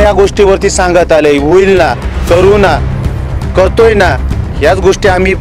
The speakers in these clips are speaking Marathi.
ह्या गोष्टीवरती सांगत आले, होईल ना, करू ना, करतोय ना, ह्याच गोष्टी आम्ही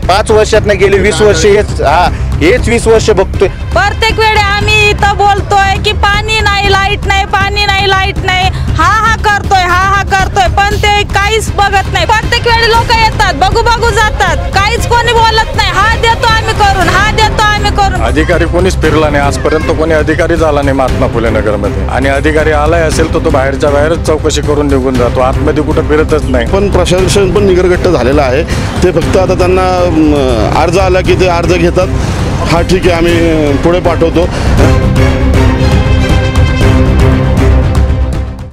5 वर्षात नाही गेले 20 वर्ष हेच 20 वर्ष बघतोय। प्रत्येक वेळी आम्ही इथं बोलतोय की पाणी नाही, लाईट नाही, पाणी नाही, लाईट नाही, हा करतोय, पण ते काहीच बघत नाही। प्रत्येक वेळी लोक येतात, बघू जातात, काहीच कोणी बोलत नाही। हा देतो आम्ही करून, हा देतो आम्ही करून। अधिकारी कोणीच फिरला नाही आजपर्यंत, कोणी अधिकारी झाला नाही महात्मा फुले नगरमध्ये, आणि अधिकारी आलाय असेल तर तो बाहेरच्या बाहेरच चौकशी करून निघून जातो, आतमध्ये कुठं फिरतच नाही। पण प्रशासन पण निगरगट्ट झालेला आहे, ते फक्त आता त्यांना अर्ज आला की ते अर्ज घेतात, हा ठीक आहे आम्ही पुढे पाठवतो।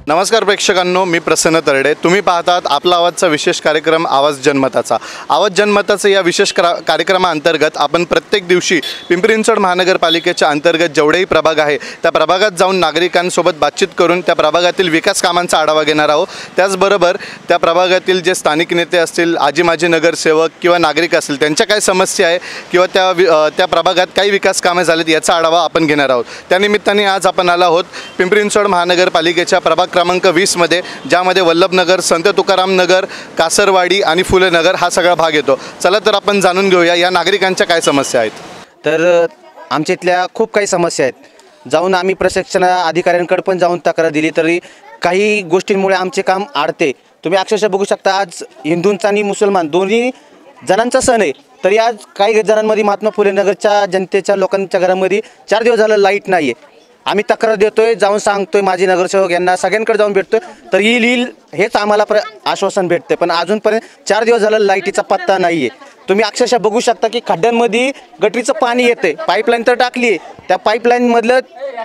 नमस्कार प्रेक्षकांनो, मी प्रसन्न तरडे, तुम्ही पाहतात आपला आवाजचा विशेष कार्यक्रम आवाज जनमताचा। आवाज जनमताचा या विशेष कार्यक्रमाअंतर्गत आपण प्रत्येक दिवशी पिंपरी चिंचवड महानगरपालिकेच्या अंतर्गत जेवढेही प्रभाग आहे त्या प्रभागात जाऊन नागरिकांसोबत बातचीत करून त्या प्रभागातील विकास कामांचा आढावा घेणार आहोत। त्याचबरोबर त्या प्रभागातील जे स्थानिक नेते असतील, आजी माजी नगरसेवक किंवा नागरिक असतील, त्यांच्या काय समस्या आहे किंवा त्या प्रभागात काही विकास कामे झालीत याचा आढावा आपण घेणार आहोत। त्यानिमित्ताने आज आपण आलो आहोत पिंपरी चिंचवड महानगरपालिकेच्या प्रभाग क्रमांक 20 मध्ये, ज्यामध्ये वल्लभनगर, संत तुकाराम नगर, कासरवाडी आणि फुले नगर हा सगळा भाग येतो। चला तर आपण जाणून घेऊया या नागरिकांच्या काय समस्या आहेत। तर आमच्या इथल्या खूप काही समस्या आहेत, जाऊन आम्ही प्रशिक्षण अधिकाऱ्यांकडे पण जाऊन तक्रार दिली तरी काही गोष्टींमुळे आमचे काम अडते। तुम्ही अक्षरशः बघू शकता, आज हिंदूंचा आणि मुसलमान दोन्ही जणांचा सण आहे, तरी आज काही जणांमध्ये महात्मा फुले नगरच्या जनतेच्या लोकांच्या घरामध्ये 4 दिवस झालं लाईट नाही आहे। आम्ही तक्रार देतोय, जाऊन सांगतोय, माझी नगरसेवक यांना सगळ्यांकडे जाऊन भेटतोय, तर येईल हेच आम्हाला आश्वासन भेटते, पण अजूनपर्यंत 4 दिवस झालं लाईटीचा पत्ता नाही आहे। तुम्ही अक्षरशः बघू शकता की खड्ड्यांमध्ये गटरीचं पाणी येते, पाईपलाईन तर टाकली आहे, त्या पाईपलाईनमधलं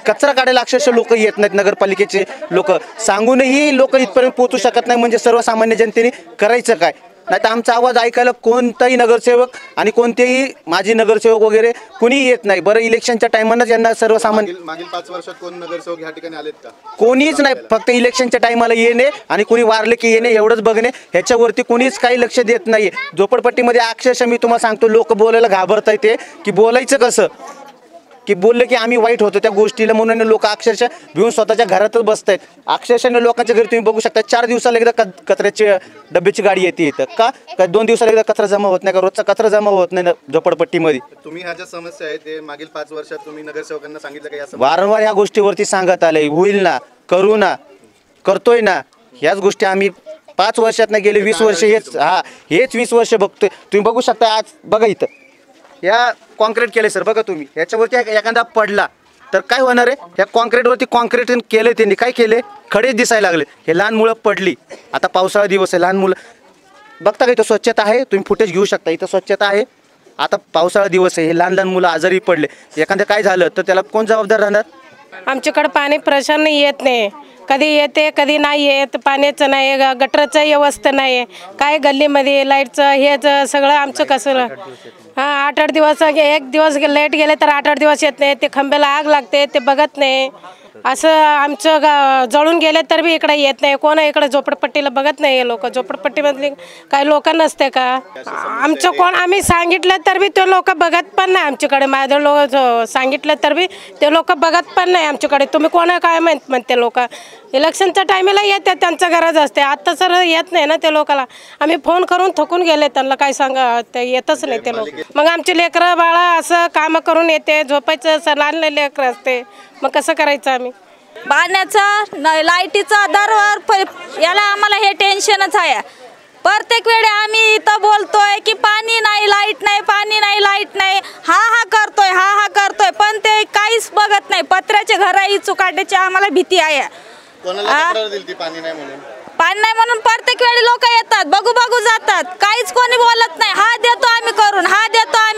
कचरा काढायला अक्षरशः लोक येत नाहीत, नगरपालिकेचे लोक सांगूनही लोक इथपर्यंत पोहोचू शकत नाही, म्हणजे सर्वसामान्य जनतेने करायचं काय? नाही तर आमचा आवाज ऐकायला कोणताही नगरसेवक आणि कोणतेही माजी नगरसेवक वगैरे कुणी येत नाही। बरं, इलेक्शनच्या टायमालाच यांना सर्वसामान्य मागील 5 वर्षात कोण नगरसेवक ह्या ठिकाणी आलेत का? कोणीच नाही, फक्त इलेक्शनच्या टायमाला येणे आणि कुणी वारले की येणे एवढंच बघणे, ह्याच्यावरती कुणीच काही लक्ष देत नाही। झोपडपट्टीमध्ये अक्षरशः मी तुम्हाला सांगतो, लोक बोलायला घाबरताय ते की बोलायचं कसं, की बोललं की आम्ही वाईट होतो त्या गोष्टीला, म्हणून लोक अक्षरशः भिवून स्वतःच्या घरातच बसत आहेत। अक्षरशः लोकांच्या घरी तुम्ही बघू शकता 4 दिवसाला एकदा कचऱ्याची डब्याची गाडी येते इथं, का 2 दिवसाला एकदा कचरा जमा होत नाही का? रोजचा कचरा जमा होत नाही झोपडपट्टीमध्ये। तुम्ही ह्या ज्या समस्या आहेत ते मागील 5 वर्षात तुम्ही नगरसेवकांना सांगितलं का? या वारंवार ह्या गोष्टीवरती सांगत आले, होईल ना, करू ना, करतोय ना, ह्याच गोष्टी आम्ही 5 वर्षात नाही गेले 20 वर्ष हेच 20 वर्ष बघतोय। तुम्ही बघू शकता, आज बघा इथं या कॉन्क्रीट केले सर, बघा तुम्ही, ह्याच्यावरती एखादा पडला तर काय होणार आहे? ह्या कॉन्क्रीटवरती कॉन्क्रीट केले, त्यांनी काय केले, खडेच दिसायला लागले, हे लहान मुलं पडली। आता पावसाळा दिवस आहे, लहान मुलं बघता का, इथं स्वच्छता आहे, तुम्ही फुटेज घेऊ शकता, इथं स्वच्छता आहे। आता पावसाळा दिवस आहे, हे लहान मुलं आजारी पडले, एखादं काय झालं तर त्याला कोण जबाबदार राहणार? आमच्याकडे पाणी प्रश्न येत नाही, कधी येते कधी नाही येत, पाण्याचं नाही, गटरचं व्यवस्था नाही, काय गल्लीमध्ये लाईटचं हेच सगळं आमचं कसं 8-8 दिवस, एक दिवस लाईट गेले तर 8-8 दिवस येत नाही, ते खंब्याला आग लागते, ते बघत नाही, असं आमचं जळून गेले तर बी इकडे येत नाही, कोण इकडे झोपडपट्टीला बघत नाही। लोक झोपडपट्टीमधली काही लोक नसते का? आमचं कोण आम्ही सांगितलं तर बी ते लोक बघत पण नाही आमच्याकडे, माझे लोक सांगितलं तर बी ते लोक बघत पण नाही आमच्याकडे। तुम्ही कोण काय म्हणते? लोक इलेक्शनच्या टायमाला येते, त्यांचं गरज असते, आता सर येत नाही ना ते लोकाला, आम्ही फोन करून थकून गेले, त्यांना काय सांगा, ते येतच नाही ते लोक। मग आमचे लेकरं बाळा असं काम करून येते, झोपायचं लहान लेकरं असते, मग कसं करायचं आम्ही? पाण्याचं लाईटीचा दरवर याला आम्हाला हे टेन्शनच आहे। प्रत्येक वेळी आम्ही इथं बोलतोय की पाणी नाही, लाईट नाही, पाणी नाही, लाईट नाही, हा करतोय, पण ते काहीच बघत नाही। पत्र्याचे घर चुकाट्याची आम्हाला भीती आहे। पाणी नाही म्हणून प्रत्येक वेळी लोक येतात, बघू जातात, काहीच कोणी बोलत नाही। हा देतो आम्ही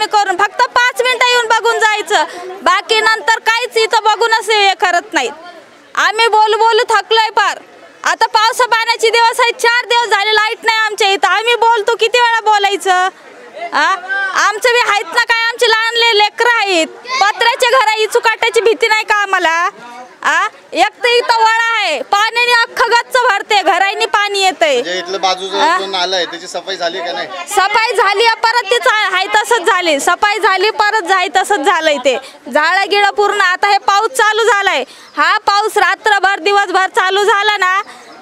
करून, फक्त 5 मिनिटं येऊन बघून जायचं, बाकी नंतर काहीच इथं बघूनच हे करत नाहीत। आम्ही बोलू थकलोय पार, आता पावसा पाण्याचे दिवस आहेत, 4 दिवस झाले लाईट नाही आमच्या इथं, आम्ही बोलतो किती वेळा बोलायचं? आमचं बी आहेत ना, काय आमची लहान लेकरं आहेत, पत्र्याचे घर चुकाट्याची भीती नाही का आम्हाला? एक तर इथं वळा आहे, पाण्याने अख्खं गच्च भरते, घराईने पाणी येतंय। इथलं बाजूचं नाला आहे त्याची सफाई झाली का नाही? सफाई झाली, परत तीच आहे तसंच झाली, सफाई झाली, परत जाई तसंच झालंय, ते झाडं गिळं पूर्ण। आता हे पाऊस चालू झालाय, हा पाऊस रात्रभर दिवसभर चालू झाला ना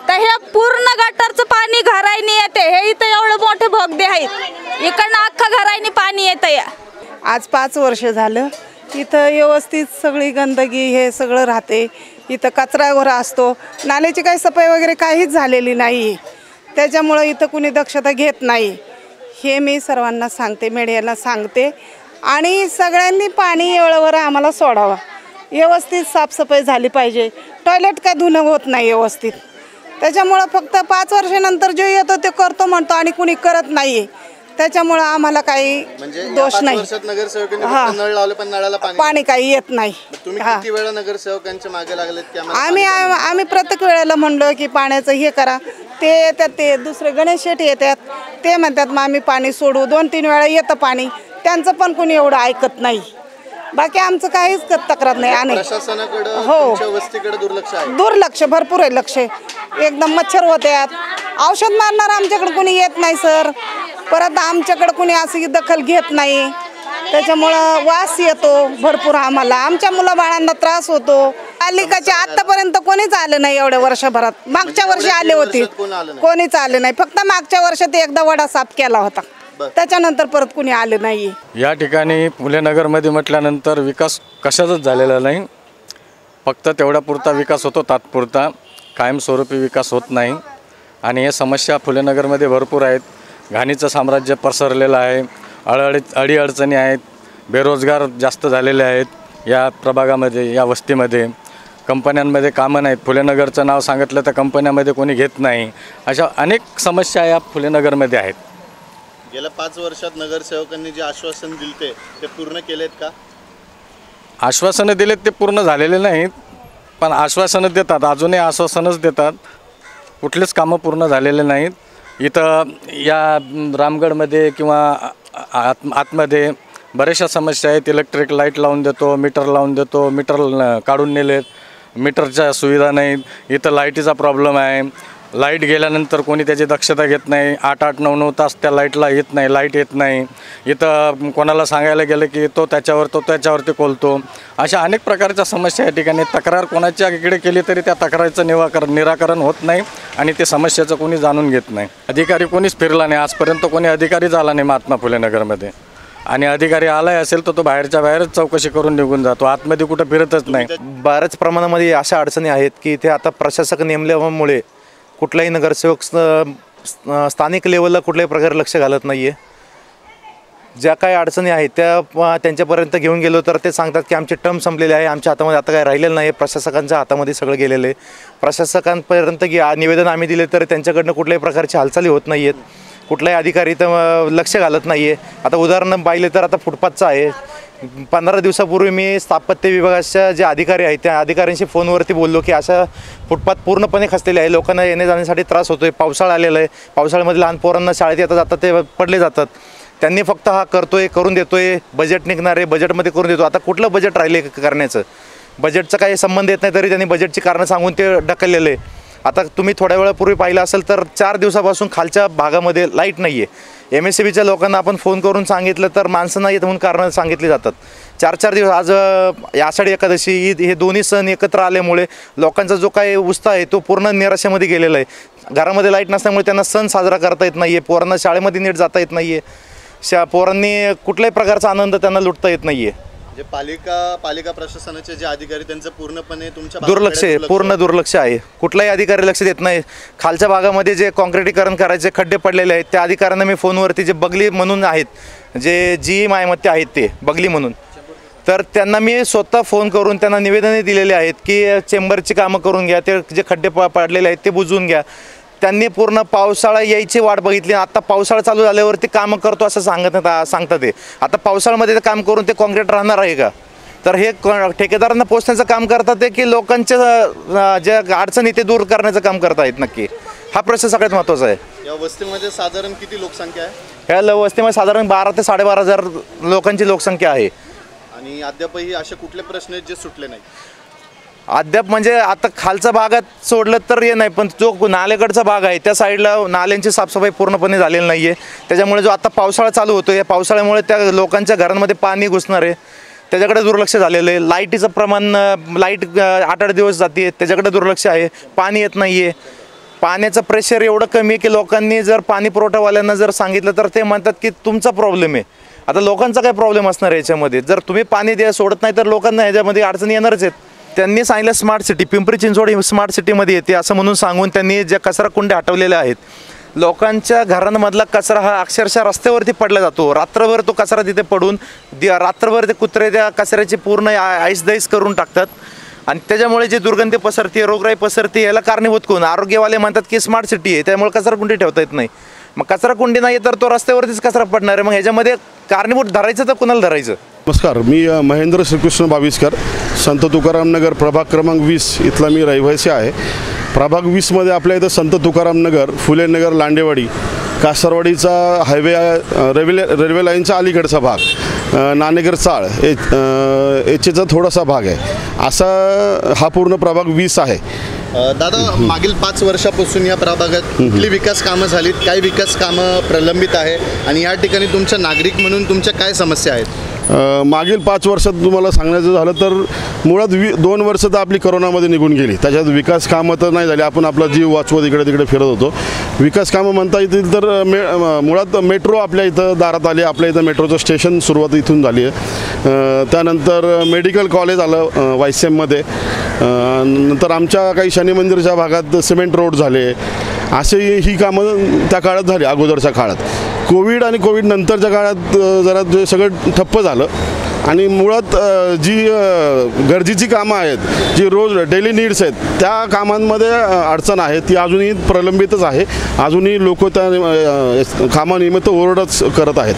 तर हे पूर्ण गटारचं पाणी घराईनी येते. हे इथं एवढं मोठे बोगदे आहेत, इकडनं अख्खा घराईनी पाणी येतं. या आज 5 वर्ष झालं इथं व्यवस्थित सगळी गंदगी हे सगळं राहते. इथं कचरा गोरा असतो, नाल्याची काही सफाई वगैरे काहीच झालेली नाही. त्याच्यामुळं इथं कुणी दक्षता घेत नाही. हे मी सर्वांना सांगते, मीडियाला सांगते. आणि सगळ्यांनी पाणी वेळेवर आम्हाला सोडावा. व्यवस्थित साफसफाई झाली पाहिजे. टॉयलेट काय धुणं होत नाही व्यवस्थित. त्याच्यामुळं फक्त 5 वर्षानंतर जो येतो ते करतो म्हणतो आणि कुणी करत नाही. त्याच्यामुळं आम्हाला काही दोष नाही. नळ लावले पण नळाला पाणी काही येत नाही. तुम्ही किती वेळा नगरसेवकांच्या मागे लागलेत की आम्ही प्रत्येक वेळेला म्हणलो की पाण्याचं हे करा. ते येतात, ते दुसरे गणेश शेट्टी येतात, ते म्हणतात मग आम्ही पाणी सोडू. 2-3 वेळा येतं पाणी, त्यांचं पण कोणी एवढं ऐकत नाही. बाकी आमचं काहीच तक्रार नाही. आणि प्रशासनाकडे वस्तीकडे दुर्लक्ष आहे. दुर्लक्ष भरपूर आहे. लक्ष एकदम मच्छर होत्यात. औषध मारणार आमच्याकडे कोणी येत नाही सर. परत आमच्याकडे कोणी अशी दखल घेत नाही. त्याच्यामुळं वास येतो भरपूर आम्हाला. आमच्या मुलाबाळांना त्रास होतो. पालिकाच्या आतापर्यंत कोणीच आलं नाही एवढ्या वर्षभरात. मागच्या वर्षी आले होते, कोणीच आलं नाही. फक्त मागच्या वर्षात एकदा वडा साफ केला होता, त्याच्यानंतर परत कुणी आलं नाही. या ठिकाणी फुले नगरमध्ये म्हटल्यानंतर विकास कशाचाच झालेला नाही. फक्त तेवढा पुरता विकास होतो, तात्पुरता. कायमस्वरूपी विकास होत नाही. आणि हे समस्या फुले नगरमध्ये भरपूर आहेत. घाणीचं साम्राज्य पसरलेलं आहे. अडीअडचणी आहेत. बेरोजगार जास्त झालेले आहेत या प्रभागामध्ये, या वस्तीमध्ये. कंपन्यांमध्ये कामं नाहीत. फुले नगरचं नाव सांगितलं तर कंपन्यामध्ये कोणी घेत नाही. अशा अनेक समस्या या फुले नगरमध्ये आहेत. गेल्या 5 वर्षात नगरसेवकांनी जे आश्वासन दिले ते पूर्ण केलेत का? आश्वासनं दिलेत ते पूर्ण झालेले नाहीत, पण आश्वासनं देतात. अजूनही आश्वासनच देतात. कुठलेच कामं पूर्ण झालेले नाहीत. इथं या रामगडमध्ये किंवा आतमध्ये बऱ्याचशा समस्या आहेत. इलेक्ट्रिक लाईट लावून देतो, मीटर लावून देतो, मीटर काढून नेलेत. मीटरच्या सुविधा नाहीत. इथं लाईटीचा प्रॉब्लेम आहे. लाईट गेल्यानंतर कोणी त्याची दक्षता घेत नाही. 8-8, 9-9 तास त्या लाईटला येत नाही, लाईट येत नाही. इथं कोणाला सांगायला गेलं की तो त्याच्यावरती कोलतो. अशा अनेक प्रकारच्या समस्या या ठिकाणी. तक्रार कोणाच्या इकडे केली तरी त्या तक्रारीचं निराकरण होत नाही आणि ते समस्येचं कोणी जाणून घेत नाही. अधिकारी कोणीच फिरला नाही आजपर्यंत. कोणी अधिकारी झाला नाही महात्मा फुले नगरमध्ये. आणि अधिकारी आलाय असेल तर तो बाहेरच्या बाहेरच चौकशी करून निघून जातो. आतमध्ये कुठं फिरतच नाही. बऱ्याच प्रमाणामध्ये अशा अडचणी आहेत की इथे आता प्रशासक नेमल्यामुळे कुठलाही नगरसेवक स्थानिक लेवलला कुठल्याही प्रकारे लक्ष घालत नाही आहे. ज्या काही अडचणी आहेत त्या त्यांच्यापर्यंत घेऊन गेलो तर ते सांगतात की आमचे टर्म संपलेले आहे, आमच्या हातामध्ये आता काय राहिलेलं नाही. प्रशासकांच्या हातामध्ये सगळं गेलेलं आहे. प्रशासकांपर्यंत निवेदन आम्ही दिले तर त्यांच्याकडनं कुठल्याही प्रकारची हालचाली होत नाही आहेत. कुठलाही अधिकारी तर लक्ष घालत नाही आहे. आता उदाहरण पाहिले तर आता फुटपाथचं आहे. 15 दिवसापूर्वी मी स्थापत्य विभागाच्या जे अधिकारी आहेत त्या अधिकाऱ्यांशी फोनवरती बोललो की अशा फुटपाथ पूर्णपणे खचलेले आहे. लोकांना येणे जाण्यासाठी त्रास होतो आहे. पावसाळा आलेला आहे. पावसाळ्यामध्ये लहान पोरांना शाळेत येता जातात ते पडले जातात. त्यांनी फक्त हा करतोय, करून देतोय, बजेट निघणार आहे, बजेटमध्ये करून देतो. आता कुठलं बजेट राहिले करण्याचं? बजेटचा काही संबंध येत नाही तरी त्यांनी बजेटची कारणं सांगून ते ढकललेलं आहे. आता तुम्ही थोड्या वेळापूर्वी पाहिलं असेल तर 4 दिवसापासून खालच्या भागामध्ये लाईट नाही आहे. MSCBच्या लोकांना आपण फोन करून सांगितलं तर माणसं नाही येत म्हणून कारणं सांगितली जातात. 4-4 दिवस. आज आषाढी एकादशी, ईद हे दोन्ही सण एकत्र आल्यामुळे लोकांचा जो काही उत्साह आहे तो पूर्ण निराशेमध्ये गेलेला आहे. घरामध्ये लाईट नसल्यामुळे त्यांना सण साजरा करता येत नाही आहे. पोरांना शाळेमध्ये नीट जाता येत नाही आहे. पोरांनी कुठल्याही प्रकारचा आनंद त्यांना लुटता येत नाही आहे. जे पालिका प्रशासनाचे जे अधिकारी त्यांचं पूर्णपणे तुमच्या दुर्लक्ष आहे. पूर्ण दुर्लक्ष आहे. कुठलाही अधिकारी लक्ष देत नाही. खालच्या भागामध्ये जे कॉन्क्रिटीकरण करायचे खड्डे पडलेले आहेत त्या अधिकाऱ्यांना मी फोनवरती जे बगली म्हणून आहेत, जे जी मालमत्ते आहेत ते बगली म्हणून, तर त्यांना मी स्वतः फोन करून त्यांना निवेदने दिलेले आहेत की चेंबरची कामं करून घ्या, ते जे खड्डे पडलेले आहेत ते बुजवून घ्या. त्यांनी पूर्ण पावसाळा यायची वाट बघितली. आता पावसाळा चालू झाल्यावरती कामं करतो असं सांगतात ते. आता पावसाळ्यामध्ये काम करून ते कॉन्क्रीट राहणार आहे का? तर हे ठेकेदारांना पोचण्याचं काम करतात ते की लोकांच्या ज्या अडचणी ते दूर करण्याचं काम करत आहेत. नक्की हा प्रश्न सगळ्यात महत्त्वाचा आहे. या वस्तीमध्ये साधारण किती लोकसंख्या आहे? ह्या वस्तीमध्ये साधारण 12,000 ते 12,500 लोकांची लोकसंख्या आहे. आणि अद्यापही असे कुठले प्रश्न आहेत जे सुटले नाही? अद्याप म्हणजे आता खालचा भागात सोडलं तर हे नाही, पण जो नालेकडचा भाग आहे त्या साईडला नाल्यांची साफसफाई पूर्णपणे झालेली नाही आहे. त्याच्यामुळे जो आता पावसाळा चालू होतो या पावसाळ्यामुळे त्या लोकांच्या घरांमध्ये पाणी घुसणार आहे. त्याच्याकडे दुर्लक्ष झालेलं आहे. लाईटीचं प्रमाण, लाईट 8-8 दिवस जाते, त्याच्याकडे दुर्लक्ष आहे. पाणी येत नाही आहे. पाण्याचं प्रेशर एवढं कमी आहे की लोकांनी जर पाणी पुरवठावाल्यांना जर सांगितलं तर ते म्हणतात की तुमचा प्रॉब्लेम आहे. आता लोकांचा काय प्रॉब्लेम असणार याच्यामध्ये? जर तुम्ही पाणी सोडत नाही तर लोकांना ह्याच्यामध्ये अडचणी येणारच आहेत. त्यांनी सांगितलं स्मार्ट सिटी, पिंपरी चिंचवड ही स्मार्ट सिटीमध्ये येते असं म्हणून सांगून त्यांनी ज्या कचरा कुंड्या हटवलेल्या आहेत, लोकांच्या घरांमधला कचरा हा अक्षरशः रस्त्यावरती पडला जातो. रात्रभर तो कचरा तिथे पडून रात्रभर ते कुत्रे त्या कचऱ्याची पूर्ण आईसदैस करून टाकतात आणि त्याच्यामुळे जे दुर्गंधी पसरते, रोगराई पसरते, याला कारणीभूत कोण? आरोग्यवाले म्हणतात की स्मार्ट सिटी आहे त्यामुळे कचराकुंडी ठेवता येत नाही. मग कचराकुंडी नाही तर तो रस्त्यावरतीच कचरा पडणार आहे. मग ह्याच्यामध्ये कारणीभूत धरायचं तर कुणाला धरायचं? नमस्कार, मी महेंद्र श्रीकृष्ण बाविस्कर, संत तुकाराम नगर प्रभाग क्रमांक 20 इथला मी रहिवासी आहे. प्रभाग 20मध्ये आपल्या इथं संत तुकाराम नगर, फुले नगर, लांडेवाडी, कासारवाडीचा हायवे, रेल्वे लाईनचा अलीकडचा भाग, नाणेगर चाळ याचा थोडासा भाग आहे. असा हा पूर्ण प्रभाग 20 आहे. दादा, मागील 5 वर्षापासून या प्रभागात कुठली विकास कामं झालीत, काय विकास कामं प्रलंबित आहे आणि या ठिकाणी तुमच्या नागरिक म्हणून तुमच्या काय समस्या आहेत? मागील 5 वर्षात तुम्हाला सांगायचं झालं तर मुळात 2 वर्ष तर आपली करोनामध्ये निघून गेली. त्याच्यात विकास कामं तर नाही झाली. आपण आपला जीव वाचवत इकडे तिकडे फिरत होतो. विकास कामं म्हणता येतील तर मुळात मेट्रो आपल्या इथं दारात आली. आपल्या इथं मेट्रोचं स्टेशन सुरुवात इथून झाली आहे. त्यानंतर मेडिकल कॉलेज आलं वायसेममध्ये. नंतर आमच्या काही शनी मंदिरच्या भागात सिमेंट रोड झाले. असे ही कामं त्या काळात झाली अगोदरच्या काळात. कोविड आणि कोविड नंतरच्या काळात जरा जे सगळं ठप्प झालं आणि मुळात जी गरजेची कामं आहेत, जी रोज डेली नीड्स आहेत, त्या कामांमध्ये अडचण आहे. ती अजूनही प्रलंबितच आहे. अजूनही लोक त्या कामानिमित्त ओरडच करत आहेत.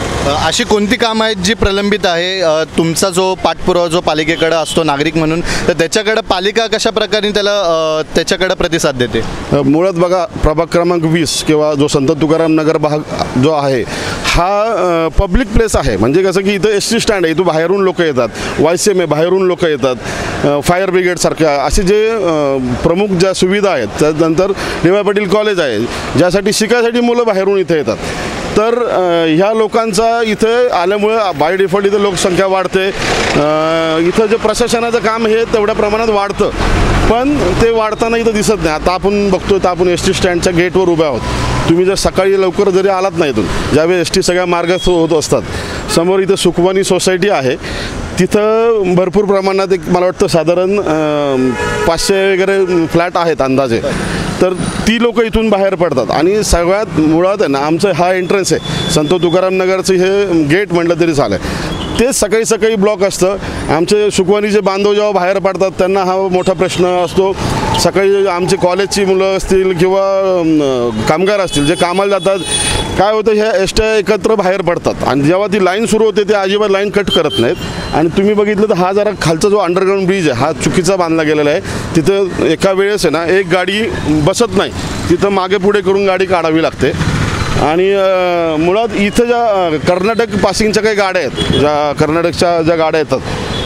अशी कोणती कामं आहेत जी प्रलंबित आहे? तुमचा जो पाठपुरावा जो पालिकेकडे असतो नागरिक म्हणून, तर त्याच्याकडे पालिका कशा प्रकारे त्याच्याकडे प्रतिसाद देते? मुळात बघा, प्रभाग क्रमांक 20 किंवा जो संत तुकाराम नगर भाग जो आहे हा पब्लिक प्लेस आहे. म्हणजे कसं की इथं एस टी स्टँड आहे, इथं बाहेरून लोक येतात, वायसेम आहे, बाहेरून लोक येतात, फायर ब्रिगेडसारख्या असे जे प्रमुख ज्या सुविधा आहेत. त्यानंतर डी.वाय. पाटील कॉलेज आहे ज्यासाठी शिकायसाठी मुलं बाहेरून इथे येतात. तर ह्या लोकांचा इथे आल्यामुळे बाय डिफॉल्ट इथं लोकसंख्या वाढते. इथं जे प्रशासनाचं काम हे तेवढ्या प्रमाणात वाढतं, पण ते वाढताना इथं दिसत नाही. आता आपण बघतोय तर आपण एस टी स्टँडच्या गेटवर उभे आहोत. तुम्ही जर सकाळी लवकर जरी आलात नाही इथून, ज्यावेळी एस टी सगळ्या मार्गात होत असतात, समोर इथं सुखवानी सोसायटी आहे. तिथं भरपूर प्रमाणात एक मला वाटतं साधारण 500 वगैरे फ्लॅट आहेत अंदाजे. तर ती लोक इथून बाहेर पडतात आणि सगळ्यात मुळात आहे ना, आमचं हा एंट्रन्स आहे संत तुकाराम नगरचं, हे गेट म्हटलं तरी चालेल, ते सकाळी सकाळी ब्लॉक असतं. आमचे सुखवानीचे बांधव जेव्हा बाहेर पडतात त्यांना हा मोठा प्रश्न असतो. सकाळी आमचे कॉलेजची मुलं असतील किंवा कामगार असतील जे कामाला जातात, काय होतं, ह्या एसट्या एकत्र बाहेर पडतात आणि जेव्हा ती लाईन सुरू होते ते अजिबात लाईन कट करत नाहीत. आणि तुम्ही बघितलं तर हा जरा खालचा जो अंडरग्राऊंड ब्रिज आहे हा चुकीचा बांधला गेलेला आहे. तिथं एका वेळेस आहे ना एक गाडी बसत नाही, तिथं मागे पुढे करून गाडी काढावी लागते. आणि मुळात इथं ज्या कर्नाटक पासिंगच्या काही गाड्या आहेत, ज्या कर्नाटकच्या ज्या गाड्या येतात,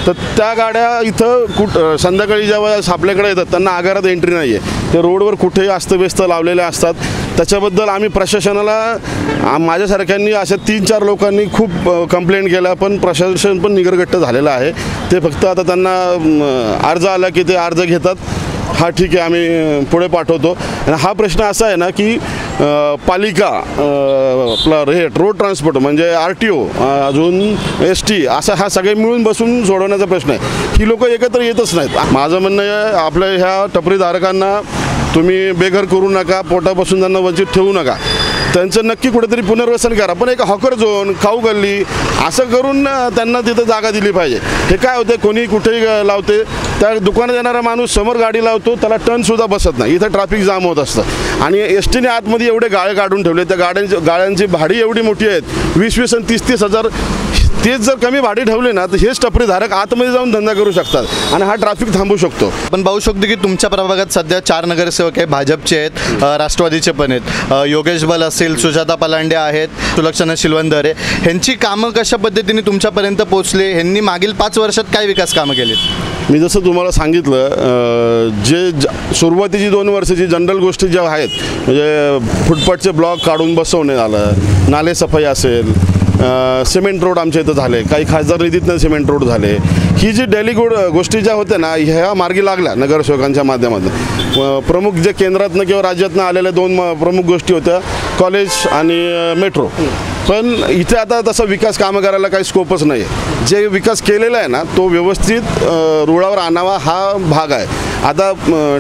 तर त्या गाड्या इथं संध्याकाळी जेव्हा आपल्याकडे येतात त्यांना आगारात एंट्री नाही आहे. ते रोडवर कुठेही अस्तव्यस्त लावलेले असतात. त्याच्याबद्दल आम्ही प्रशासनाला, माझ्यासारख्यांनी अशा 3-4 लोकांनी खूप कंप्लेंट केल्या, पण प्रशासन पण निगरगट्ट झालेलं आहे. ते फक्त आता त्यांना अर्ज आला की ते अर्ज घेतात, हा ठीक आहे आम्ही पुढे पाठवतो. आणि हा प्रश्न असा आहे ना की पालिका, आपला रोड ट्रान्सपोर्ट म्हणजे RTO, अजून ST, असा हा सगळे मिळून बसून सोडवण्याचा प्रश्न आहे. ही लोक एकत्र येतच नाहीत. माझं म्हणणं आहे आपल्या ह्या टपरीधारकांना तुम्ही बेघर करू नका, पोटापासून त्यांना वंचित ठेवू नका. त्यांचं नक्की कुठेतरी पुनर्वसन करा, पण एक हॉकर झोन, खाऊ गल्ली असं करून त्यांना तिथं जागा दिली पाहिजे. हे काय होते, कोणी कुठेही लावते, त्या दुकानात येणारा माणूस समोर गाडी लावतो, त्याला टर्नसुद्धा बसत नाही, इथं ट्रॅफिक जाम होत असतं. आणि STने आतमध्ये एवढे गाळे काढून ठेवले, त्या गाड्यांची भाडी एवढी मोठी आहेत, 20-20 आणि 30-30 हजार. तेच जर कमी भाडे ठेवले ना तर हेच टपरीधारक आतमध्ये जाऊन धंदा करू शकतात आणि हा ट्रॅफिक थांबू शकतो. पण पाहू शकतो की तुमच्या प्रभागात सध्या 4 नगरसेवक आहे, भाजपचे आहेत, राष्ट्रवादीचे पण आहेत. योगेश बल असतील, सुजाता पलांडे आहेत, सुलक्षणा शिलवंदरे. ह्यांची कामं कशा पद्धतीने तुमच्यापर्यंत पोहोचले? ह्यांनी मागील 5 वर्षात काय विकास कामं केलीत? मी जसं तुम्हाला सांगितलं, जे सुरुवातीची 2 वर्षाची जनरल गोष्टी ज्या आहेत, म्हणजे फुटपाथचे ब्लॉक काढून बसवणे आलं, नाले सफाई असेल, सिमेंट रोड आमच्या इथं इथं झाले, काही खासदार निधीतनं सिमेंट रोड झाले. ही जी डेली गोष्टी ज्या होत्या ना ह्या मार्गी लागल्या नगरसेवकांच्या माध्यमातून. प्रमुख जे केंद्रातनं किंवा राज्यातनं आलेल्या 2 प्रमुख गोष्टी होत्या, कॉलेज आणि मेट्रो. पण इथे आता तसा विकास कामं करायला काही स्कोपच नाही आहे. जे विकास केलेला आहे ना तो व्यवस्थित रुळावर आणावा हा भाग आहे. आता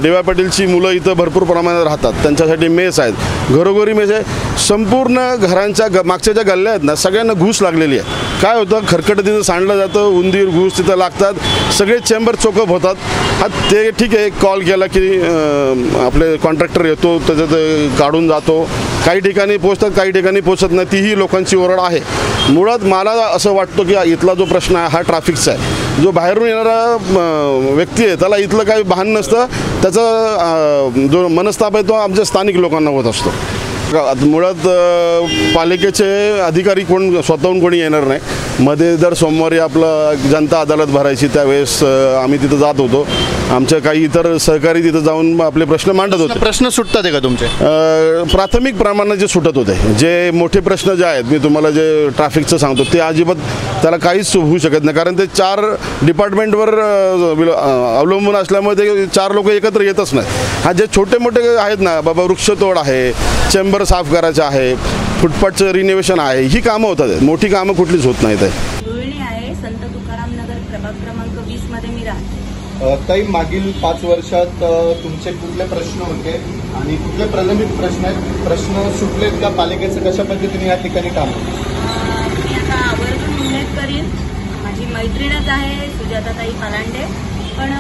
डी.वाय. पाटीलची मुलं इथं भरपूर प्रमाणात राहतात, त्यांच्यासाठी मेस आहेत, घरोघरी मेस आहे. संपूर्ण घरांच्या मागच्या ज्या गल्ल्या आहेत ना सगळ्यांना घूस लागलेली आहे. काय होतं, खरकटं तिथं सांडलं जातं, उंदीर घूस तिथं लागतात, सगळे चेंबर चोकअप होतात. हा ते ठीक आहे, कॉल केला की आपले कॉन्ट्रॅक्टर येतो, त्याचं ते काढून जातो. काही ठिकाणी पोचतात, काही ठिकाणी पोचत नाही, तीही लोकांची ओरड आहे. मुळात मला असं वाटतं की इथला जो प्रश्न आहे हा ट्रॅफिकचा आहे. जो बाहेरून येणारा व्यक्ती आहे त्याला इथलं काही भान नसतं, त्याचा जो मनस्ताप आहे तो आमच्या स्थानिक लोकांना होत असतो. मुळात पालिकेचे अधिकारी स्वतःहून कोणी येणार नाही. मध्ये दर सोमवारी आपलं जनता अदालत भरायची, त्यावेळेस आम्ही तिथं जात होतो. आमच्या काही इतर सहकारी तिथं जाऊन आपले प्रश्न मांडत होते. प्रश्न सुटतात का तुमचे? प्राथमिक प्रमाणात जे सुटत होते, जे मोठे प्रश्न जे आहेत, मी तुम्हाला जे ट्रॅफिकचं सांगतो ते अजिबात त्याला काहीच होऊ शकत नाही, कारण ते 4 डिपार्टमेंटवर अवलंबून असल्यामुळे ते 4 लोक एकत्र येतच नाही. हा जे छोटे मोठे आहेत ना बाबा, वृक्षतोड आहे, चेंबर साफ करायचं आहे, फुटपाथचं रिनोव्हेशन आहे, ही कामं होतात. मोठी कामं कुठलीच होत नाहीत. धुळणी आहे, संत तुकाराम नगर प्रभाग क्रमांक 20 मध्ये मी राहते. ताई, मागील 5 वर्षात तुमचे कुठले प्रश्न होते आणि कुठले प्रलंबित प्रश्न आहेत? प्रश्न सुटलेत का? पालिकेचं कशा पद्धतीने या ठिकाणी काम? मी आता आवर्जून उल्लेख करीन, माझी मैत्रीणच आहे सुजाताताई पालांडे. पण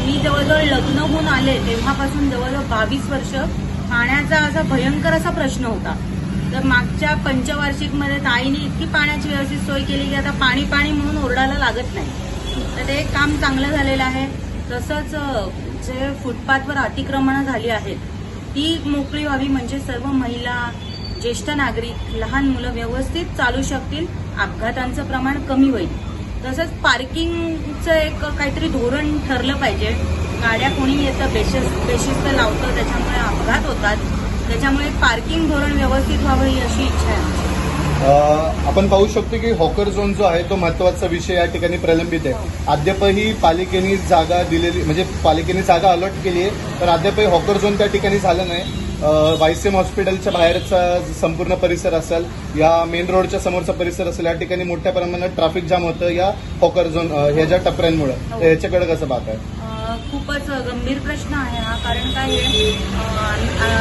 मी जवळजवळ लग्न होऊन आले तेव्हापासून जवळजवळ 22 वर्ष पाण्याचा असा भयंकर असा प्रश्न होता. तर मागच्या पंचवार्षिकमध्ये ताईने इतकी पाण्याची व्यवस्थित सोय केली की आता पाणी पाणी म्हणून ओरडायला लागत नाही. तर ते काम चांगलं झालेलं आहे. तसंच जे फुटपाथवर अतिक्रमणं झाली आहेत ती मोकळी व्हावी, म्हणजे सर्व महिला, ज्येष्ठ नागरिक, लहान मुलं व्यवस्थित चालू शकतील, अपघातांचं प्रमाण कमी होईल. तसंच पार्किंगचं एक काहीतरी धोरण ठरलं पाहिजे. गाड्या कोणी येतं बेशिस्त लावतं, त्याच्यामुळे अपघात होतात. त्याच्यामुळे पार्किंग धोरण व्यवस्थित व्हावं ही अशी इच्छा आहे. आपण पाहू शकतो की हॉकर झोन जो आहे तो महत्त्वाचा विषय या ठिकाणी प्रलंबित आहे. अद्यापही पालिकेने जागा दिलेली, म्हणजे पालिकेने जागा अलॉट केली आहे, तर अद्यापही हॉकर झोन त्या ठिकाणी झालं नाही. वायसीएम हॉस्पिटलच्या बाहेरचा संपूर्ण परिसर असेल, या मेन रोडच्या समोरचा परिसर असेल, या ठिकाणी मोठ्या प्रमाणात ट्रॅफिक जाम होतं या हॉकर झोन ह्या ज्या टपऱ्यांमुळे. तर ह्याच्याकडे कसं पाहत आहे? खूपच गंभीर प्रश्न आहे हा. कारण काय आहे,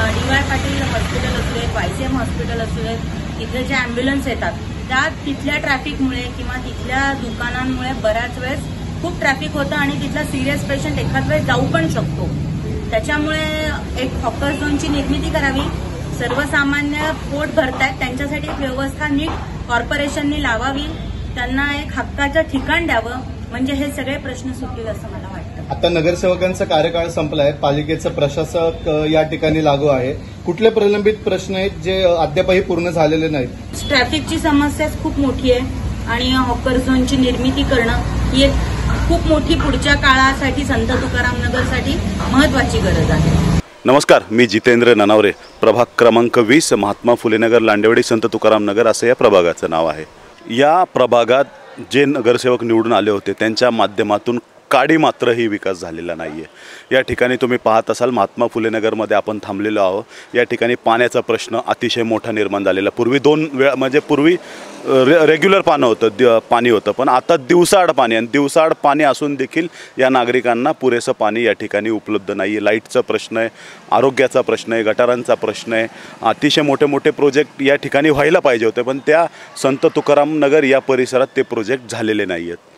डी.वाय. पाटील हॉस्पिटल असू देत, वायसीएम हॉस्पिटल असू देत, तिथे जे अँब्युलन्स येतात त्या तिथल्या ट्रॅफिकमुळे किंवा तिथल्या दुकानांमुळे बऱ्याच वेळेस खूप ट्रॅफिक होतं आणि तिथला सिरियस पेशंट एखाद वेळेस जाऊ पण शकतो. त्याच्यामुळे एक हॉकर झोनची निर्मिती करावी. सर्वसामान्य पोट भरतायत त्यांच्यासाठी एक व्यवस्था नीट कॉर्पोरेशननी लावावी, त्यांना एक हक्काचं ठिकाण द्यावं, म्हणजे हे सगळे प्रश्न सुटतील असं मला वाटतं. आता नगरसेवकांचा कार्यकाळ संपलाय, पालिकेचं प्रशासक या ठिकाणी लागू आहे. कुठले प्रलंबित प्रश्न आहेत जे अद्यापही पूर्ण झालेले नाहीत? ट्रॅफिकची समस्या खूप मोठी आहे आणि हॉकर झोनची निर्मिती करणं ही एक खूप मोठी पुढच्या काळासाठी संत तुकाराम नगरसाठी महत्वाची गरज आहे. नमस्कार, मी जितेंद्र ननावरे. प्रभाग क्रमांक 20 महात्मा फुले नगर, लांडेवाडी, संत तुकाराम नगर असं या प्रभागाचं नाव आहे. या प्रभागात जे नगरसेवक निवडून आले होते त्यांच्या माध्यमातून काडी मात्रही विकास झालेला नाही आहे. या ठिकाणी तुम्ही पाहत असाल, महात्मा फुले नगरमध्ये आपण थांबलेलो आहोत. या ठिकाणी पाण्याचा प्रश्न अतिशय मोठा निर्माण झालेला. पूर्वी 2 वेळा, म्हणजे पूर्वी रेग्युलर पाणी होतं, पण आता दिवसाआड पाणी, आणि दिवसाआड पाणी असून देखील या नागरिकांना पुरेसं पाणी या ठिकाणी उपलब्ध नाही आहे. लाईटचा प्रश्न आहे, आरोग्याचा प्रश्न आहे, गटारांचा प्रश्न आहे. अतिशय मोठे मोठे प्रोजेक्ट या ठिकाणी व्हायला पाहिजे होते, पण त्या संत तुकाराम नगर या परिसरात ते प्रोजेक्ट झालेले नाही आहेत.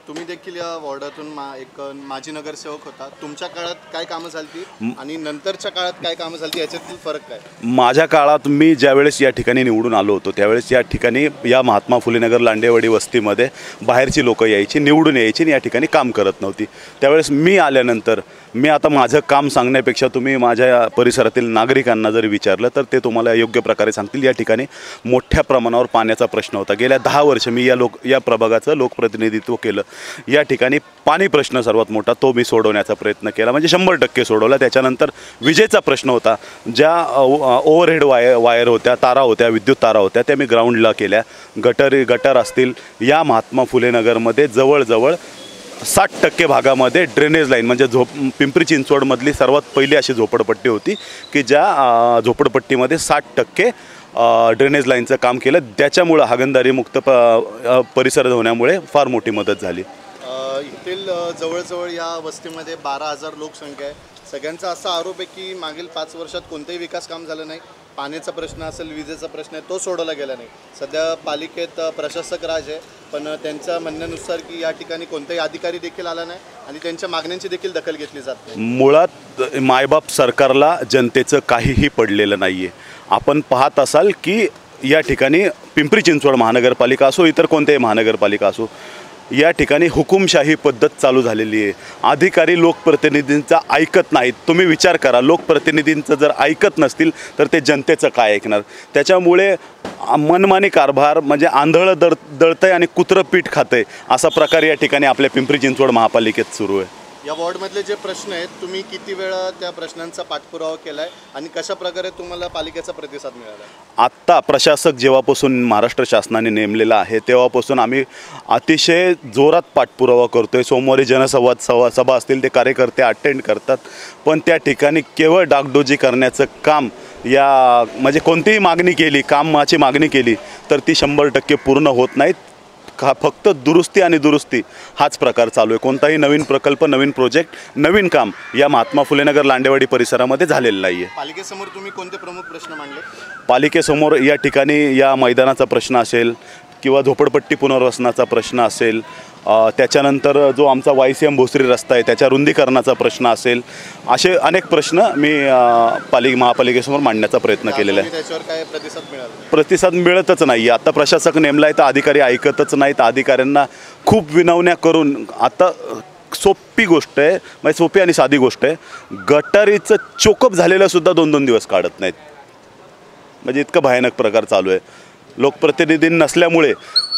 तुम्ही देखील या वॉर्डातून एक माजी नगरसेवक होता. तुमच्या काळात काय कामं झाली आणि नंतरच्या काळात काय कामं झाली, याच्यातील फरक काय? माझ्या काळात मी ज्यावेळेस या ठिकाणी निवडून आलो होतो त्यावेळेस या ठिकाणी या महात्मा फुले नगर लांडेवाडी वस्तीमध्ये बाहेरची लोकं यायची, निवडून यायची आणि या ठिकाणी काम करत नव्हती. त्यावेळेस मी आल्यानंतर मी आता माझं काम सांगण्यापेक्षा तुम्ही माझ्या परिसरातील नागरिकांना जर विचारलं तर ते तुम्हाला योग्य प्रकारे सांगतील. या ठिकाणी मोठ्या प्रमाणावर पाण्याचा प्रश्न होता. गेल्या 10 वर्ष मी या प्रभागाचं लोकप्रतिनिधित्व केलं. या ठिकाणी पाणी प्रश्न सर्वात मोठा तो मी सोडवण्याचा प्रयत्न केला, म्हणजे 100% सोडवला. त्याच्यानंतर विजेचा प्रश्न होता, ज्या ओव्हरहेड वायर होत्या, तारा होत्या, विद्युत तारा होत्या, त्या मी ग्राउंडला केल्या. गटर असतील, या महात्मा फुले नगरमध्ये जवळजवळ 60% भागामध्ये ड्रेनेज लाईन, म्हणजे पिंपरी चिंचवडमधली सर्वात पहिली अशी झोपडपट्टी होती की ज्या झोपडपट्टीमध्ये 60% ड्रेनेज लाईनचं काम केलं. त्याच्यामुळं हागणदारी मुक्त परिसर होण्यामुळे फार मोठी मदत झाली. येथील जवळजवळ या वस्तीमध्ये 12,000 लोकसंख्या आहे. सगळ्यांचा असा आरोप आहे की मागील 5 वर्षात कोणतेही विकास काम झालं नाही. पाण्याचा प्रश्न असेल, विजेचा प्रश्न आहे, तो सोडवला गेला नाही. सध्या पालिकेत प्रशासक राज आहे, पण त्यांच्या म्हणण्यानुसार की या ठिकाणी कोणताही अधिकारी देखील आला नाही आणि त्यांच्या मागण्यांची देखील दखल घेतली जात नाही. मुळात मायबाप सरकारला जनतेचं काहीही पडलेलं नाही आहे. आपण पाहत असाल की या ठिकाणी पिंपरी चिंचवड महानगरपालिका असो, इतर कोणत्याही महानगरपालिका असो, या ठिकाणी हुकुमशाही पद्धत चालू झालेली आहे. अधिकारी लोकप्रतिनिधींचा ऐकत नाहीत. तुम्ही विचार करा, लोकप्रतिनिधींचं जर ऐकत नसतील तर ते जनतेचं काय ऐकणार? त्याच्यामुळे मनमानी कारभार, म्हणजे आंधळं दळतंय आणि कुत्रं पीठ खातंय असा प्रकार या ठिकाणी आपल्या पिंपरी चिंचवड महापालिकेत सुरू आहे. या वॉर्डमधले जे प्रश्न आहेत, तुम्ही किती वेळा त्या प्रश्नांचा पाठपुरावा केला आहे आणि कशा प्रकारे तुम्हाला पालिकेचा प्रतिसाद मिळाला? आत्ता प्रशासक जेव्हापासून महाराष्ट्र शासनाने नेमलेला आहे तेव्हापासून आम्ही अतिशय जोरात पाठपुरावा करतो आहे. सोमवारी जनसंवाद सभा असतील, ते कार्यकर्ते अटेंड करतात, पण त्या ठिकाणी केवळ डागडोजी करण्याचं काम, या म्हणजे कोणतीही मागणी केली, कामाची मागणी केली तर ती 100% पूर्ण होत नाहीत. फक्त दुरुस्ती आणि दुरुस्ती हाच प्रकार चालू आहे. कोणताही नवीन प्रकल्प, नवीन प्रोजेक्ट, नवीन काम या महात्मा फुले नगर लांडेवाडी परिसरामध्ये झालेलं नाही आहे. पालिकेसमोर तुम्ही कोणते प्रमुख प्रश्न मांडले? पालिकेसमोर या ठिकाणी या मैदानाचा प्रश्न असेल किंवा झोपडपट्टी पुनर्वसनाचा प्रश्न असेल, त्याच्यानंतर जो आमचा YCM भोसरी रस्ता आहे त्याच्या रुंदीकरणाचा प्रश्न असेल, असे अनेक प्रश्न मी महापालिकेसमोर मांडण्याचा प्रयत्न केलेला आहे. त्याच्यावर काय प्रतिसाद मिळाला? प्रतिसाद मिळतच नाही. आता प्रशासक नेमला आहे तर अधिकारी ऐकतच नाहीत. अधिकाऱ्यांना खूप विनवण्या करून, आता सोपी गोष्ट आहे, म्हणजे सोपी आणि साधी गोष्ट आहे, गटारीचं चोकअप झालेलं सुद्धा 2-2 दिवस काढत नाहीत. म्हणजे इतकं भयानक प्रकार चालू आहे. लोकप्रतिनिधी नसल्यामुळे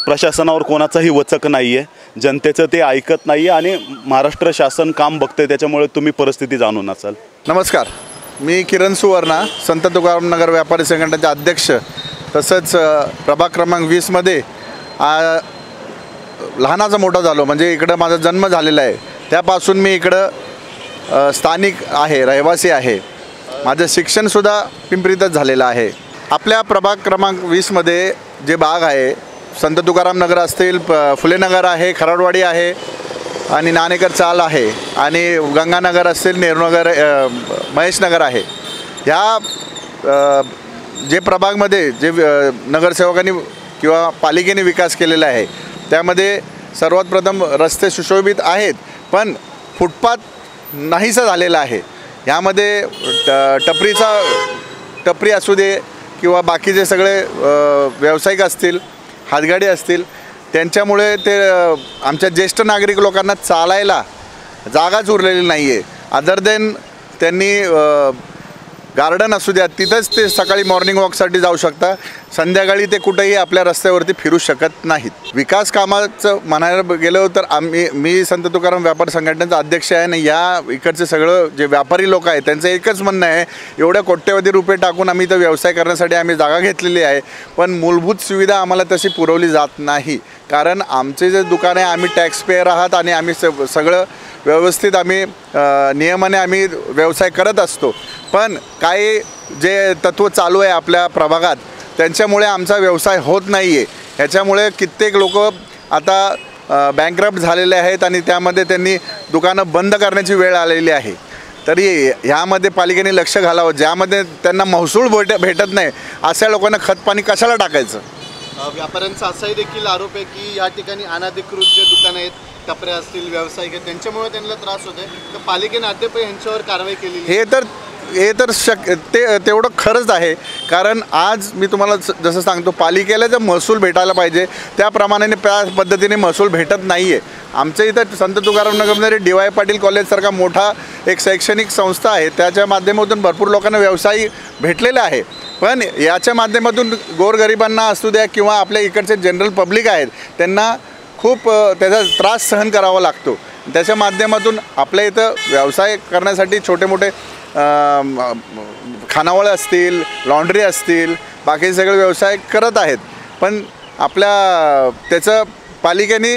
प्रशासनावर कोणाचाही वचक नाही आहे, जनतेचं ते ऐकत नाही आहे आणि महाराष्ट्र शासन काम बघतंय, त्याच्यामुळे तुम्ही परिस्थिती जाणून असाल. नमस्कार, मी किरण सुवर्णा, संत तुकाराम नगर व्यापारी संघटनेचे अध्यक्ष, तसंच प्रभाग क्रमांक 20मध्ये लहानाचा मोठा झालो, म्हणजे इकडं माझा जन्म झालेला आहे. त्यापासून मी इकडं स्थानिक आहे, रहिवासी आहे. माझं शिक्षणसुद्धा पिंपरीतच झालेलं आहे. आपल्या प्रभाग क्रमांक 20मध्ये जे भाग आहे, संत तुकाराम नगर असतील, फुलेनगर आहे, खराडवाडी आहे आणि नाणेकर चाल आहे आणि गंगानगर असतील, नेहरूनगर, महेशनगर आहे. ह्या जे प्रभागमध्ये जे नगरसेवकांनी किंवा पालिकेने विकास केलेला आहे त्यामध्ये सर्वात प्रथम रस्ते सुशोभित आहेत, पण फुटपाथ नाहीसा झालेला आहे. यामध्ये टपरी असू दे किंवा बाकीचे सगळे व्यावसायिक असतील, हातगाडी असतील, त्यांच्यामुळे ते आमच्या ज्येष्ठ नागरिक लोकांना चालायला जागाच उरलेली नाही आहे. अदर देन त्यांनी गार्डन असू द्या, तिथंच ते सकाळी मॉर्निंग वॉकसाठी जाऊ शकता, संध्याकाळी ते कुठेही आपल्या रस्त्यावरती फिरू शकत नाहीत. विकास कामाचं म्हणायला गेलं तर मी संत तुकाराम व्यापार संघटनेचा अध्यक्ष आहे आणि या इकडचे सगळं जे व्यापारी लोक आहेत त्यांचं एकच म्हणणं आहे, एवढ्या कोट्यवधी रुपये टाकून आम्ही इथं व्यवसाय करण्यासाठी आम्ही जागा घेतलेली आहे, पण मूलभूत सुविधा आम्हाला तशी पुरवली जात नाही. कारण आमचे जे दुकान आहे, आम्ही टॅक्स पेयर आहात आणि आम्ही सगळं व्यवस्थित आम्ही नियमाने आम्ही व्यवसाय करत असतो, पण काही जे तत्त्व चालू आहे आपल्या प्रभागात त्यांच्यामुळे आमचा व्यवसाय होत नाही आहे. ह्याच्यामुळे कित्येक लोक आता बँकरप्ट झालेले आहेत आणि त्यामध्ये त्यांनी दुकानं बंद करण्याची वेळ आलेली आहे. तरी ह्यामध्ये पालिकेने लक्ष घालावं. ज्यामध्ये त्यांना महसूल भेटत नाही अशा लोकांना खतपाणी कशाला टाकायचं? व्यापाऱ्यांचा असाही देखील आरोप आहे की या ठिकाणी अनधिकृत जे दुकानं आहेत, टपऱ्या असतील, व्यावसायिक आहेत, त्यांच्यामुळे त्यांना त्रास होतो. तर पालिकेने अद्याप यांच्यावर कारवाई केली? हे तर तेवढं खरंच आहे. कारण आज मी तुम्हाला जसं सांगतो, पालिकेला जर महसूल भेटायला पाहिजे त्याप्रमाणे त्या पद्धतीने महसूल भेटत नाही आहे. आमच्या इथं संत तुकाराम नगरमध्ये DY पाटील कॉलेजसारखा मोठा एक शैक्षणिक संस्था आहे, त्याच्या माध्यमातून भरपूर लोकांना व्यवसाय भेटलेला आहे, पण याच्या माध्यमातून गोरगरिबांना असू द्या किंवा आपल्या इकडचे जनरल पब्लिक आहेत त्यांना खूप त्याचा त्रास सहन करावा लागतो. त्याच्या माध्यमातून आपल्या इथं व्यवसाय करण्यासाठी छोटे मोठे खानावळ असतील, लॉन्ड्री असतील, बाकी सगळे व्यवसाय करत आहेत. पण आपल्या त्याचं पालिकेने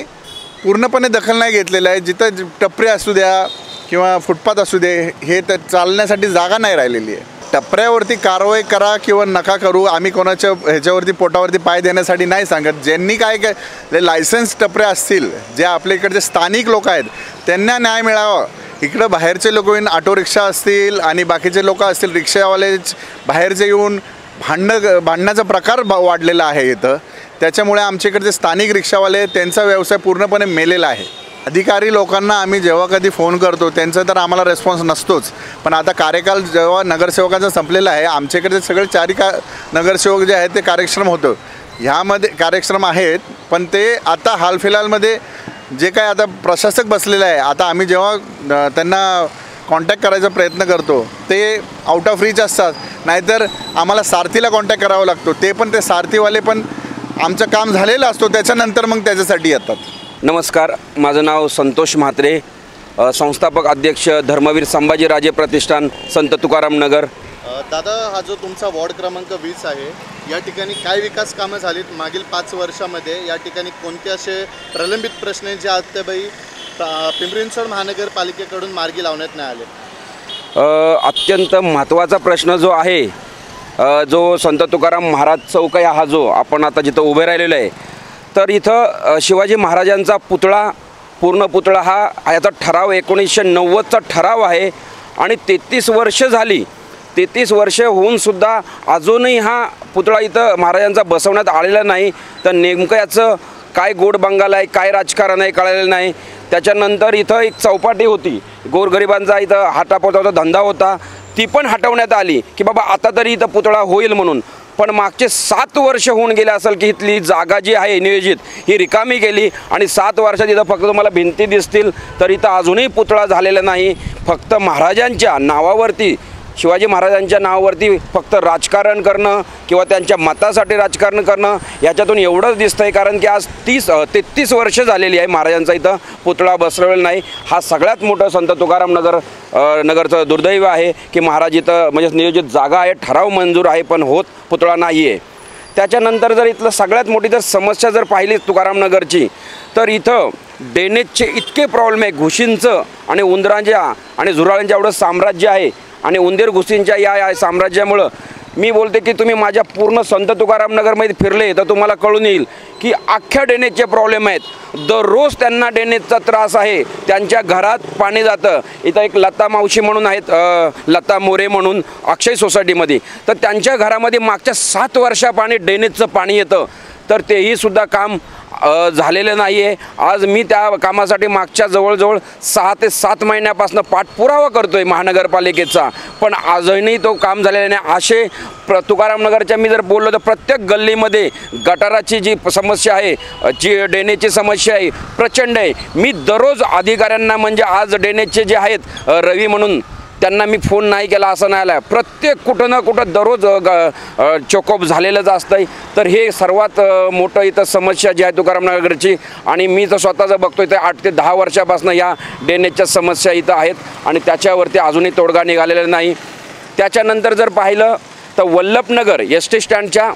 पूर्णपणे दखल नाही घेतलेलं आहे. जिथं टपरे असू द्या किंवा फुटपाथ असू दे, हे तर चालण्यासाठी जागा नाही राहिलेली आहे. टपऱ्यावरती कारवाई करा किंवा नका करू, आम्ही कोणाच्या ह्याच्यावरती पोटावरती पाय देण्यासाठी नाही सांगत. ज्यांनी काय लायसन्स टपरे असतील, जे आपल्या इकडचे स्थानिक लोक आहेत, त्यांना न्याय मिळावा. इकडं बाहेरचे लोक येऊन ऑटो रिक्षा असतील आणि बाकीचे लोक असतील रिक्षावाले बाहेरचे येऊन भांडण्याचा प्रकार वाढलेला आहे इथं. त्याच्यामुळे आमच्या इकडचे स्थानिक रिक्षावाले त्यांचा व्यवसाय पूर्णपणे मेलेला आहे. अधिकारी लोकांना आम्ही जेव्हा कधी फोन करतो त्यांचा तर आम्हाला रेस्पॉन्स नसतोच. पण आता कार्यकाल जेव्हा नगरसेवकांचा संपलेला आहे, आमच्याकडे सगळे चारी नगरसेवक जे आहेत ते कार्यक्षम होतं. ह्यामध्ये कार्यक्षम आहेत, पण ते आता हालफिलहालमध्ये जे काय आता प्रशासक बसलेलं आहे, आता आम्ही जेव्हा त्यांना कॉन्टॅक्ट करायचा प्रयत्न करतो ते आउट ऑफ रीच असतात. नाहीतर आम्हाला सारथीला कॉन्टॅक्ट करावा लागतो. ते पण ते सारथीवाले पण आमचं काम झालेलं असतो त्याच्यानंतर मग त्याच्यासाठी येतात. नमस्कार, माझं नाव संतोष म्हात्रे, संस्थापक अध्यक्ष धर्मवीर संभाजीराजे प्रतिष्ठान संत तुकाराम नगर. दादा, हा जो तुमचा वॉर्ड क्रमांक 20 आहे, या ठिकाणी काय विकास कामं झालीत मागील 5 वर्षामध्ये? या ठिकाणी कोणते असे प्रलंबित प्रश्न आहेत जे अद्यापही पिंपरी चिंचवड महानगरपालिकेकडून मार्गी लावण्यात नाही आले? अत्यंत महत्त्वाचा प्रश्न जो आहे, जो संत तुकाराम महाराज चौक आहे, हा जो आपण आता जिथं उभे राहिलेलो आहे, तर इथं शिवाजी महाराजांचा पुतळा, पूर्ण पुतळा हा याचा ठराव 1990चा ठराव आहे आणि 33 वर्ष झाली. 33 वर्ष होऊनसुद्धा अजूनही हा पुतळा इथं महाराजांचा बसवण्यात आलेला नाही. तर नेमकं याचं काय गोड बंगाल आहे, काय राजकारण आहे, कळलेलं नाही. त्याच्यानंतर इथं एक चौपाटी होती, गोरगरिबांचा इथं हाटापोटाचा धंदा होता, ती पण हटवण्यात आली की बाबा आता तरी इथं पुतळा होईल म्हणून. पण मागचे 7 वर्ष होऊन गेले असेल की इथली जागा जी आहे नियोजित ही रिकामी गेली आणि 7 वर्षात इथं फक्त तुम्हाला भिंती दिसतील, तर इथं अजूनही पुतळा झालेला नाही. फक्त महाराजांच्या नावावरती, शिवाजी महाराजांच्या नावावरती फक्त राजकारण करणं किंवा त्यांच्या मतासाठी राजकारण करणं, याच्यातून एवढंच दिसतं आहे. कारण की आज 33 वर्ष झालेली आहे महाराजांचा इथं पुतळा बसवलेला नाही. हा सगळ्यात मोठं संत तुकाराम नगरचं दुर्दैव आहे की महाराज इथं म्हणजे नियोजित जागा आहे, ठराव मंजूर आहे, पण होत पुतळा नाही आहे. त्याच्यानंतर जर इथलं सगळ्यात मोठी जर समस्या जर पाहिली तुकाराम नगरची, तर इथं ड्रेनेजचे इतके प्रॉब्लेम आहे. घुशींचं आणि उंदरांच्या आणि झुरळांच्या एवढं साम्राज्य आहे आणि उंदीर घुशींच्या या साम्राज्यामुळं मी बोलते की तुम्ही माझ्या पूर्ण संत तुकाराम नगरमध्ये फिरले तर तुम्हाला कळून येईल की अख्ख्या ड्रेनेजचे प्रॉब्लेम आहेत. दररोज त्यांना ड्रेनेजचा त्रास आहे. त्यांच्या घरात पाणी जातं. इथं एक लता मावशी म्हणून आहेत, लता मोरे म्हणून, अक्षय सोसायटीमध्ये, तर त्यांच्या घरामध्ये मागच्या 7 वर्षापाणी ड्रेनेजचं पाणी येतं. तर तेही सुद्धा काम झालेलं नाही आहे. आज मी त्या कामासाठी मागच्या जवळजवळ 6 ते 7 महिन्यापासून पाठपुरावा करतो आहे महानगरपालिकेचा, पण आजही तो काम झालेला नाही. असे तुकाराम नगरच्या मी जर बोललो तर प्रत्येक गल्लीमध्ये गटाराची जी समस्या आहे, जी ड्रेनेजची समस्या आहे, प्रचंड आहे. मी दररोज अधिकाऱ्यांना, म्हणजे आज ड्रेनेजचे जे आहेत रवी म्हणून, त्यांना मी फोन नाही केला असं नाही आला. प्रत्येक कुठं ना कुठं दररोज चोकअप झालेलंच असतं आहे. तर हे सर्वात मोठं इथं समस्या जी आहे तुकारामनगरची, आणि मी तर स्वतःच बघतो इथं 8 ते 10 वर्षापासून या ड्रेनेजच्या समस्या इथं आहेत आणि त्याच्यावरती अजूनही तोडगा निघालेला नाही. त्याच्यानंतर जर पाहिलं तर वल्लभनगर ST स्टँडच्या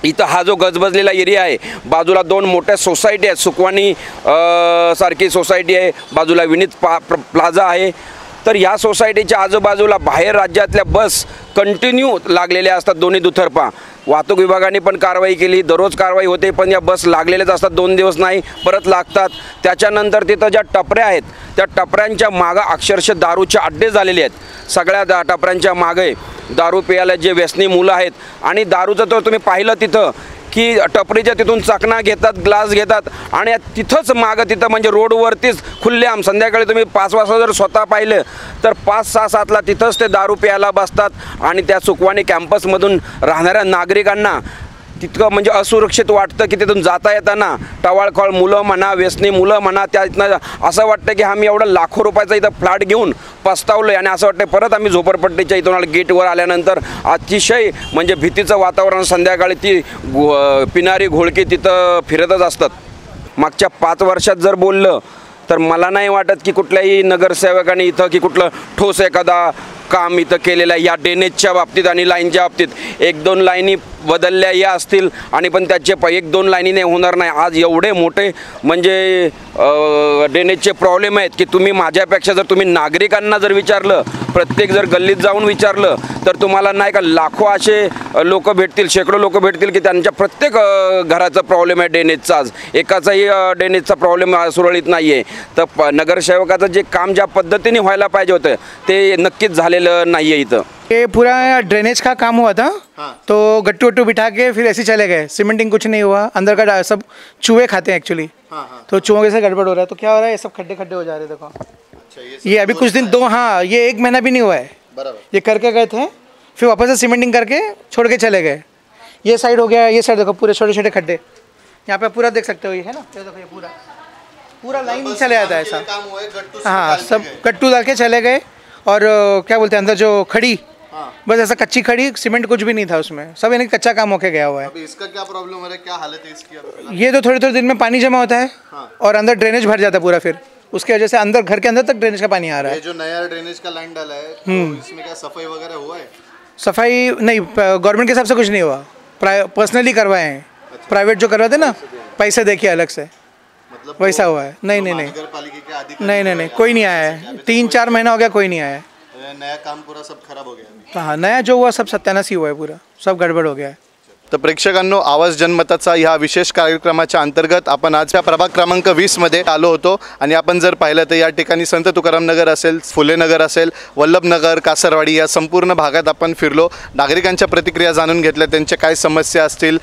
इथं हा जो गजबजलेला एरिया आहे, बाजूला 2 मोठ्या सोसायटी आहेत, सुकवानी सारखी सोसायटी आहे, बाजूला विनीत प्लाझा आहे. तर या सोसायटीच्या आजूबाजूला बाहेर राज्यातल्या बस कंटिन्यू लागलेल्या असतात, दोन्ही दुतर्फा. वाहतूक विभागाने पण कारवाई केली, दररोज कारवाई होते, पण या बस लागलेल्याच असतात, 2 दिवस नाही, परत लागतात. त्याच्यानंतर तिथं ज्या टपऱ्या आहेत, त्या टपऱ्यांच्या मागं अक्षरशः दारूचे अड्डे झालेले आहेत. सगळ्या टपऱ्यांच्या मागे दारू प्यायला जे व्यसनी मुलं आहेत, आणि दारूचं तर तुम्ही पाहिलं तिथं की टपरीच्या तिथून चकना घेतात, ग्लास घेतात, आणि तिथंच मागं तिथं म्हणजे रोडवरतीच खुल्लेआम संध्याकाळी तुम्ही 5 वाजता जर स्वतः पाहिलं तर 5, 6, 7ला तिथंच ते दारू प्यायला बसतात. आणि त्या सुकवानी कॅम्पसमधून राहणाऱ्या नागरिकांना तितकं म्हणजे असुरक्षित वाटतं की तिथून जाता येताना टवाळखोळ मुलं म्हणा, व्यसनी मुलं म्हणा, त्यातनं असं वाटतं की आम्ही एवढा लाखो रुपयाचा इथं फ्लॅट घेऊन पस्तावलो आहे. आणि असं वाटतं परत आम्ही झोपडपट्टीच्या इथून गेटवर आल्यानंतर अतिशय म्हणजे भीतीचं वातावरण, संध्याकाळी ती पिणारी घोळकी तिथं फिरतच असतात. मागच्या 5 वर्षात जर बोललं तर मला नाही वाटत की कुठल्याही नगरसेवकाने इथं की कुठलं ठोस एखादा काम इथं केलेलं आहे या ड्रेनेजच्या बाबतीत आणि लाईनच्या बाबतीत. 1-2 लाईनी बदलल्या या असतील आणि पण त्याचे 1-2 लाईनीने होणार नाही. आज एवढे मोठे म्हणजे ड्रेनेजचे प्रॉब्लेम आहेत की तुम्ही माझ्यापेक्षा जर तुम्ही नागरिकांना जर विचारलं, प्रत्येक जर गल्लीत जाऊन विचारलं तर तुम्हाला नाही का लाखो असे लोक भेटतील, शेकडो लोक भेटतील की त्यांच्या प्रत्येक घराचा प्रॉब्लेम आहे ड्रेनेजचा. आज एकाचाही ड्रेनेजचा प्रॉब्लेम सुरळीत नाही आहे. तर नगरसेवकाचं जे काम ज्या पद्धतीने व्हायला पाहिजे होतं ते नक्कीच झालेलं नाही आहे इथं. ये पूरा ड्रेनेज का काम हुआ था. तो गट्टू वट्टू बिठा के फिर ऐसे चले गए, सीमेंटिंग कुछ नहीं हुआ. अंदर का सब चूहे खाते हैं एक्चुअली. तो चूहों के से गड़बड़ हो रहा है. तो क्या हो रहा है, ये सब खड्डे खड्डे हो जा रहे हैं. देखो ये अभी कुछ दिन ये 1 महीना भी नहीं हुआ है. ये करके गए थे, फिर वापस से सीमेंटिंग करके छोड़ के चले गए. ये साइड हो गया, ये साइड देखो पूरे छोटे छोटे खड्डे. यहाँ पे पूरा देख सकते हो, ये है ना, ये देखो ये पूरा लाइन चले जाता है ऐसा. हाँ, सब गट्टू डाल के चले गए. और क्या बोलते हैं अंदर जो खड़ी, बस ऐसा कच्ची खड़ी, सीमेंट कुछ भी नहीं था उसमें. सब यानी कच्चा काम होके गया हुआ है. अभी इसका क्या प्रॉब्लम हो रहा है, क्या हालत है इसकी? ये तो थोड़े थोड़े दिन में पानी जमा होता है और अंदर ड्रेनेज भर जाता है पूरा. फिर उसकी वजह से अंदर घर के अंदर तक ड्रेनेज का पानी आ रहा है. ये जो नया ड्रेनेज का लाइन डाला है तो इसमें क्या सफाई वगैरह हुआ है? सफाई नहीं, गवर्नमेंट के हिसाब से कुछ नहीं हुआ. पर्सनली करवाए हैं. प्राइवेट जो करवाते ना, पैसे देखिए अलग से, वैसा हुआ है. नहीं, कोई नहीं आया है. 3-4 महीना हो गया, कोई नहीं आया है. नया काम पूरा सब खराब हो गया. हाँ, नया जो हुआ सब सत्यानाश ही हुआ है, पूरा सब गड़बड़ हो गया है. तर प्रेक्षकांनो, आवाज जनमताचा ह्या विशेष कार्यक्रमाच्या अंतर्गत आपण आज या प्रभाग क्रमांक 20 मध्ये आलो होतो. आणि आपण जर पाहिलं तर या ठिकाणी संत तुकाराम नगर असेल, फुले नगर असेल, वल्लभनगर, कासरवाडी या संपूर्ण भागात आपण फिरलो. नागरिकांच्या प्रतिक्रिया जाणून घेतल्या, त्यांच्या काय समस्या असतील,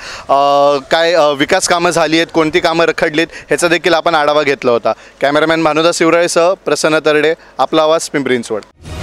काय विकास कामं झाली आहेत, कोणती कामं रखडलीत, ह्याचा देखील आपण आढावा घेतला होता. कॅमेरामॅन भानुदास शिवराळेसह प्रसन्न तरडे, आपला आवाज, पिंपरी चिंचवड.